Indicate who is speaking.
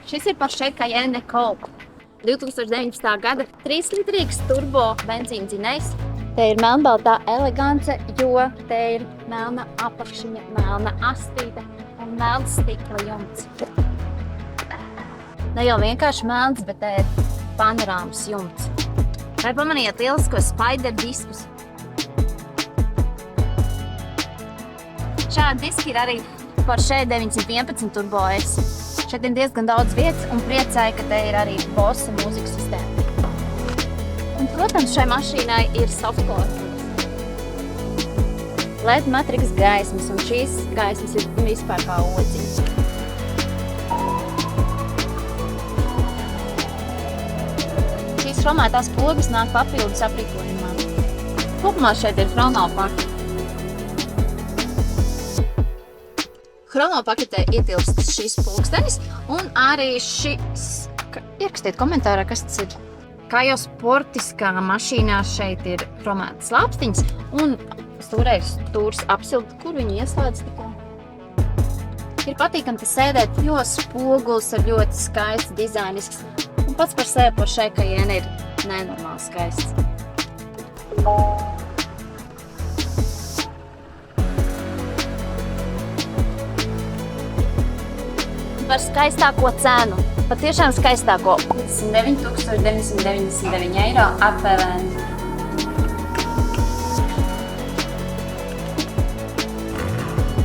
Speaker 1: Šis ir Porsche Cayenne Coupe. 2019. gada 3-litrīgs turbo benzīna dzinējs. Te ir melnbaltā elegance, jo te ir melna apakšiņa, melna astīte un melns stikla jumts. Ne jau vienkārši melns, bet te ir panorāmas jumts. Vai pamanījāt lieliskos Spider diskus? Šādi diski ir arī Porsche 911 Turbo S. Šeit ir diezgan daudz vietas un priecāja, ka te ir arī Bose mūzikas sistēma. Un, protams, šai mašīnai ir softcore. LED matriks gaismas, un šīs gaismas ir vispār kā odziņas. Šīs chromētās pogas nāk papildus aprīkojumā. Kopumā šeit ir chronopaki. Chronopaketē ietilpst šis pulkstenis un arī šis... Ierakstiet komentārā, kas tas ir. Kā jau sportiskā mašīnā šeit ir chromētas lāpstiņas un stūrs apsilda, kur viņu ieslēdz tikko. Ir patīkami te sēdēt, jo spoguls ir ļoti skaists, dizainisks. Un pats par sevi Porsche Cayenne ir nenormāli skaists. Par skaistāko cenu, patiešām skaistāko, 999 eiro apvēlēni.